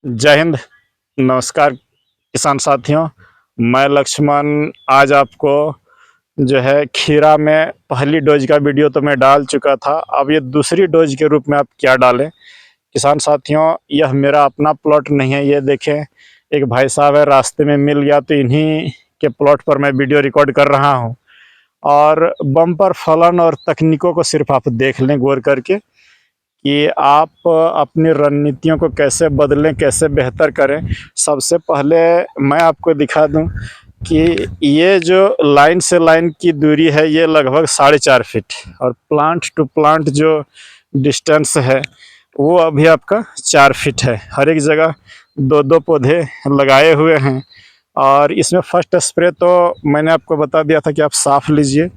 जय हिंद। नमस्कार किसान साथियों। मैं लक्ष्मण आज आपको जो है खीरा में पहली डोज का वीडियो तो मैं डाल चुका था। अब ये दूसरी डोज के रूप में आप क्या डालें। किसान साथियों, यह मेरा अपना प्लॉट नहीं है। ये देखें, एक भाई साहब है, रास्ते में मिल गया तो इन्हीं के प्लॉट पर मैं वीडियो रिकॉर्ड कर रहा हूँ। और बम्पर फलन और तकनीकों को सिर्फ आप देख लें गौर करके कि आप अपनी रणनीतियों को कैसे बदलें, कैसे बेहतर करें। सबसे पहले मैं आपको दिखा दूं कि ये जो लाइन से लाइन की दूरी है ये लगभग 4.5 फीट, और प्लांट टू प्लांट जो डिस्टेंस है वो अभी आपका 4 फीट है। हर एक जगह दो दो पौधे लगाए हुए हैं। और इसमें फर्स्ट स्प्रे तो मैंने आपको बता दिया था कि आप साफ लीजिए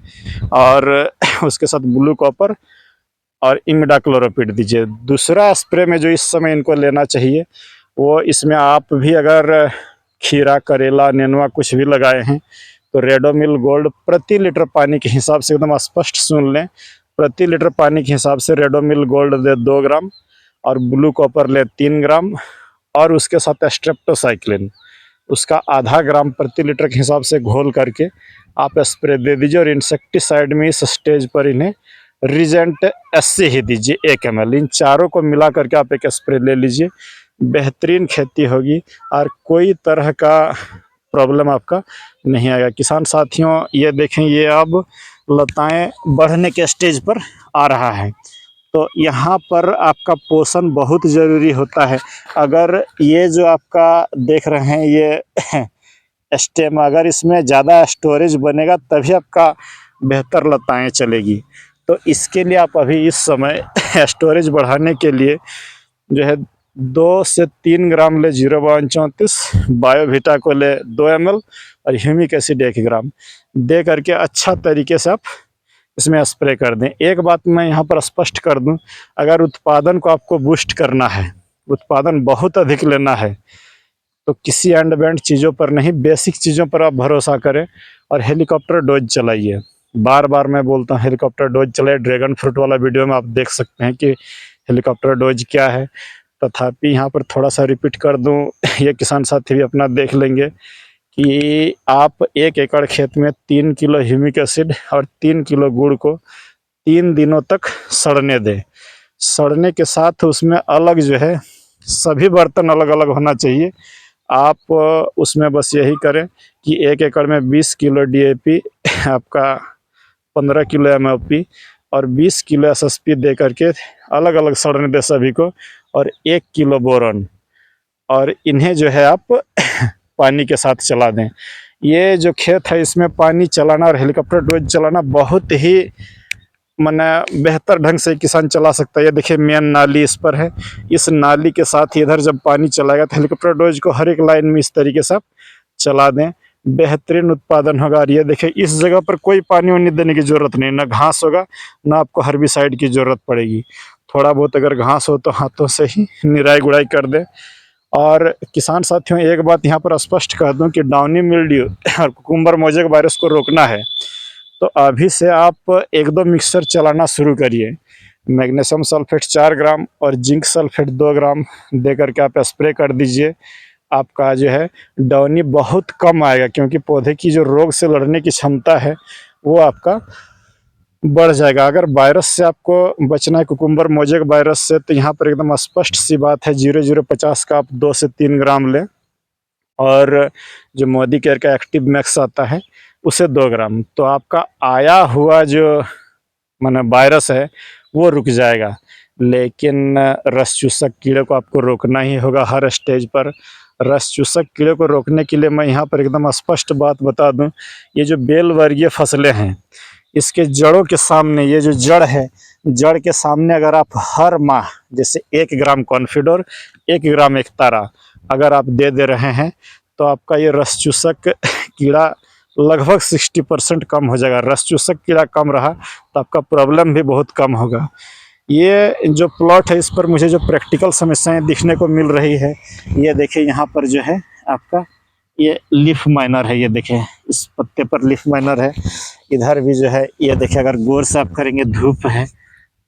और उसके साथ ब्लू कॉपर और इमिडाक्लोरोपिड दीजिए। दूसरा स्प्रे में जो इस समय इनको लेना चाहिए वो, इसमें आप भी अगर खीरा, करेला, नेनुआ कुछ भी लगाए हैं तो रेडोमिल गोल्ड प्रति लीटर पानी के हिसाब से, एकदम स्पष्ट सुन लें, प्रति लीटर पानी के हिसाब से रेडोमिल गोल्ड दे 2 ग्राम और ब्लू कॉपर ले 3 ग्राम, और उसके साथ स्ट्रेप्टोसाइक्लिन उसका आधा ग्राम प्रति लीटर के हिसाब से घोल करके आप स्प्रे दे दीजिए। और इंसेक्टिसाइड में इस स्टेज पर इन्हें रीजेंट SC ही दीजिए 1 ml। इन चारों को मिला करके आप एक स्प्रे ले लीजिए, बेहतरीन खेती होगी और कोई तरह का प्रॉब्लम आपका नहीं आएगा। किसान साथियों, ये देखें, ये अब लताएं बढ़ने के स्टेज पर आ रहा है, तो यहाँ पर आपका पोषण बहुत ज़रूरी होता है। अगर ये जो आपका देख रहे हैं ये स्टेम, अगर इसमें ज़्यादा स्टोरेज बनेगा तभी आपका बेहतर लताएं चलेगी। तो इसके लिए आप अभी इस समय स्टोरेज बढ़ाने के लिए जो है 2 से 3 ग्राम ले 0.34, बायोवीटा को ले 2 ml और ह्यूमिक एसिड 1 ग्राम दे करके अच्छा तरीके से आप इसमें स्प्रे कर दें। एक बात मैं यहाँ पर स्पष्ट कर दूं, अगर उत्पादन को आपको बूस्ट करना है, उत्पादन बहुत अधिक लेना है, तो किसी एंड बैंड चीज़ों पर नहीं, बेसिक चीज़ों पर आप भरोसा करें और हेलीकॉप्टर डोज चलाइए। बार बार मैं बोलता हूँ हेलीकॉप्टर डोज चलाइए। ड्रैगन फ्रूट वाला वीडियो में आप देख सकते हैं कि हेलीकॉप्टर डोज क्या है। तथापि यहाँ पर थोड़ा सा रिपीट कर दूँ, ये किसान साथी भी अपना देख लेंगे कि आप 1 एकड़ खेत में 3 किलो ह्यूमिक एसिड और 3 किलो गुड़ को 3 दिनों तक सड़ने दें। सड़ने के साथ उसमें अलग जो है सभी बर्तन अलग अलग होना चाहिए। आप उसमें बस यही करें कि 1 एकड़ में 20 किलो DAP, आपका 15 किलो MOP और 20 किलो SSP दे करके अलग अलग सड़ने दें सभी को, और 1 किलो बोरॉन, और इन्हें जो है आप पानी के साथ चला दें। ये जो खेत है इसमें पानी चलाना और हेलीकॉप्टर डोज चलाना बहुत ही माने बेहतर ढंग से किसान चला सकता है। ये देखिए मेन नाली इस पर है, इस नाली के साथ ही इधर जब पानी चलाएगा तो हेलीकॉप्टर डोज को हर एक लाइन में इस तरीके से आप चला दें, बेहतरीन उत्पादन होगा। और ये देखिए इस जगह पर कोई पानी वानी देने की ज़रूरत नहीं, ना घास होगा ना आपको हर्बिसाइड की ज़रूरत पड़ेगी। थोड़ा बहुत अगर घास हो तो हाथों से ही निराई गुड़ाई कर दें। और किसान साथियों, एक बात यहाँ पर स्पष्ट कर दूं कि डाउनी मिल्ड्यू और कुकुम्बर मोजेक वायरस को रोकना है तो अभी से आप 1-2 मिक्सचर चलाना शुरू करिए। मैग्नीशियम सल्फेट 4 ग्राम और जिंक सल्फेट 2 ग्राम दे करके आप स्प्रे कर दीजिए। आपका जो है डाउनी बहुत कम आएगा, क्योंकि पौधे की जो रोग से लड़ने की क्षमता है वो आपका बढ़ जाएगा। अगर वायरस से आपको बचना है, कुकुम्बर मोजेक वायरस से, तो यहाँ पर एकदम स्पष्ट सी बात है, 0050 का आप 2 से 3 ग्राम लें, और जो मोदी केयर का एक्टिव मैक्स आता है उसे 2 ग्राम। तो आपका आया हुआ जो माने वायरस है वो रुक जाएगा। लेकिन रस चूसक कीड़े को आपको रोकना ही होगा हर स्टेज पर। रस चूसक कीड़े को रोकने के लिए मैं यहाँ पर एकदम स्पष्ट बात बता दूँ, ये जो बेल वर्गीय फसलें हैं इसके जड़ों के सामने, ये जो जड़ है, जड़ के सामने अगर आप हर माह जैसे 1 ग्राम कॉन्फिडोर, 1 ग्राम एकतारा अगर आप दे रहे हैं तो आपका ये रस चूसक कीड़ा लगभग 60% कम हो जाएगा। रस चूसक कीड़ा कम रहा तो आपका प्रॉब्लम भी बहुत कम होगा। ये जो प्लॉट है इस पर मुझे जो प्रैक्टिकल समस्याएं दिखने को मिल रही है, ये देखिए यहाँ पर जो है आपका ये लीफ माइनर है। ये देखिए इस पत्ते पर लीफ माइनर है। इधर भी जो है ये देखिए, अगर गौर से आप करेंगे धूप है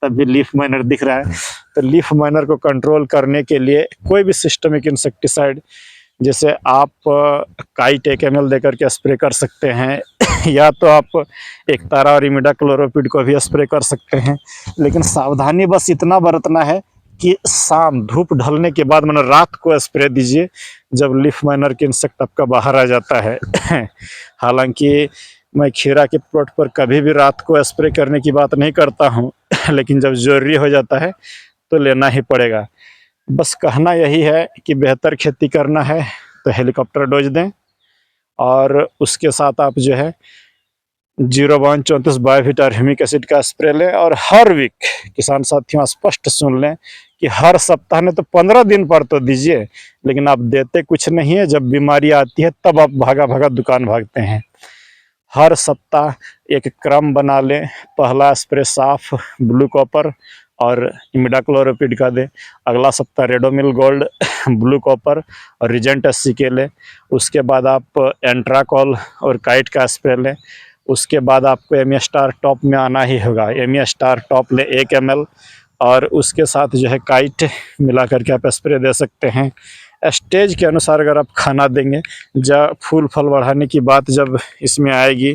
तभी लीफ माइनर दिख रहा है। तो लीफ माइनर को कंट्रोल करने के लिए कोई भी सिस्टमिक इंसेक्टिसाइड, जैसे आप काइट 1 ml दे करके स्प्रे कर सकते हैं या तो आप एकतारा और इमिडाक्लोरोपिड को भी स्प्रे कर सकते हैं। लेकिन सावधानी बस इतना बरतना है कि शाम धूप ढलने के बाद मतलब रात को स्प्रे दीजिए, जब लीफ माइनर के इंसेक्ट आपका बाहर आ जाता है। हालांकि मैं खीरा के प्लॉट पर कभी भी रात को स्प्रे करने की बात नहीं करता हूँ, लेकिन जब ज़रूरी हो जाता है तो लेना ही पड़ेगा। बस कहना यही है कि बेहतर खेती करना है तो हेलीकॉप्टर डोज दें, और उसके साथ आप जो है 0-34 बायोवीटा और ह्यूमिक एसिड का स्प्रे लें। और हर वीक किसान साथियों स्पष्ट सुन लें कि हर सप्ताह में तो 15 दिन पर तो दीजिए, लेकिन आप देते कुछ नहीं है। जब बीमारी आती है तब आप भागा भागा दुकान भागते हैं। हर सप्ताह एक क्रम बना लें, पहला स्प्रे साफ ब्लू कॉपर और इमिडाक्लोरोपिड का दें, अगला सप्ताह रेडोमिल गोल्ड, ब्लू कॉपर और रिजेंट 80 के लें। उसके बाद आप एंट्राकॉल और काइट का स्प्रे लें। उसके बाद आपको एमी स्टार टॉप में आना ही होगा, एमी स्टार टॉप लें 1 ml, और उसके साथ जो है काइट मिला करके आप स्प्रे दे सकते हैं। स्टेज के अनुसार अगर आप खाना देंगे, जब फूल फल बढ़ाने की बात जब इसमें आएगी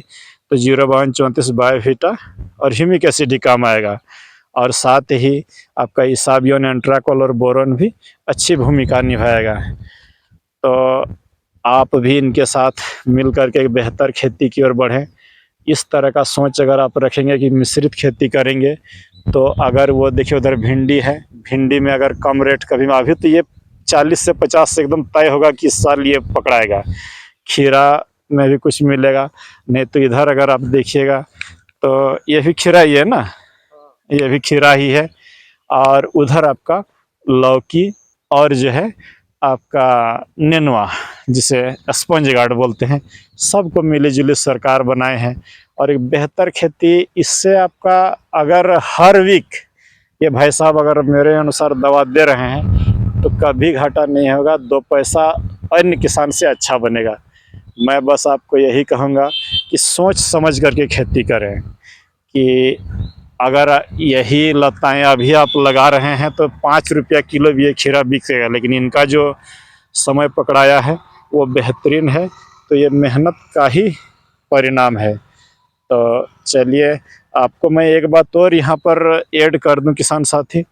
तो 0-34 बायोवीटा और ह्यूमिक एसिड ही काम आएगा। और साथ ही आपका इसाबियोन, एंट्राकॉल और बोरॉन भी अच्छी भूमिका निभाएगा। तो आप भी इनके साथ मिल करके एक बेहतर खेती की ओर बढ़ें। इस तरह का सोच अगर आप रखेंगे कि मिश्रित खेती करेंगे, तो अगर वो देखिए उधर भिंडी है, भिंडी में अगर कम रेट कभी अभी तो ये 40 से 50 से एकदम तय होगा कि इस साल ये पकड़ाएगा। खीरा में भी कुछ मिलेगा, नहीं तो इधर अगर आप देखिएगा तो ये भी खीरा ही है ना, ये भी खीरा ही है। और उधर आपका लौकी और जो है आपका नेनुआ, जिसे स्पंज गार्ड बोलते हैं, सबको मिली जुली सरकार बनाए हैं। और एक बेहतर खेती इससे आपका, अगर हर वीक ये भाई साहब अगर मेरे अनुसार दवा दे रहे हैं तो कभी घाटा नहीं होगा, 2 पैसा अन्य किसान से अच्छा बनेगा। मैं बस आपको यही कहूँगा कि सोच समझ करके खेती करें, कि अगर यही लताएँ अभी आप लगा रहे हैं तो 5 रुपया किलो भी ये खीरा बिकेगा, लेकिन इनका जो समय पकड़ाया है वो बेहतरीन है। तो ये मेहनत का ही परिणाम है। तो चलिए, आपको मैं एक बात और यहाँ पर ऐड कर दूं किसान साथी,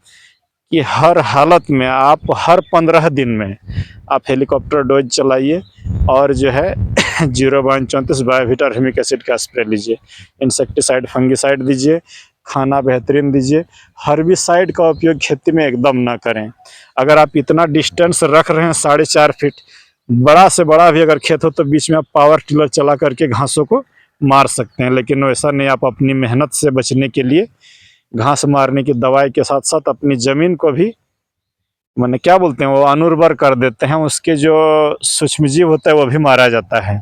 कि हर हालत में आप हर 15 दिन में आप हेलीकॉप्टर डोज चलाइए और जो है 0-34 बायोवीटा और ह्यूमिक एसिड का स्प्रे लीजिए। इंसेक्टिसाइड, फंगिसाइड दीजिए, खाना बेहतरीन दीजिए। हर्बिसाइड का उपयोग खेती में एकदम ना करें। अगर आप इतना डिस्टेंस रख रहे हैं 4.5 फीट, बड़ा से बड़ा भी अगर खेत हो तो बीच में आप पावर टिलर चला करके घासों को मार सकते हैं, लेकिन वैसा नहीं। आप अपनी मेहनत से बचने के लिए घास मारने की दवाई के साथ साथ अपनी ज़मीन को भी, माने क्या बोलते हैं, वो अनुर्वर कर देते हैं, उसके जो सूक्ष्मजीव होता है वो भी मारा जाता है।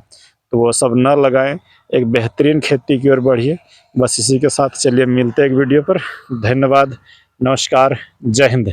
तो वो सब न लगाएं, एक बेहतरीन खेती की ओर बढ़िए। बस इसी के साथ चलिए मिलते हैं एक वीडियो पर। धन्यवाद, नमस्कार, जय हिंद।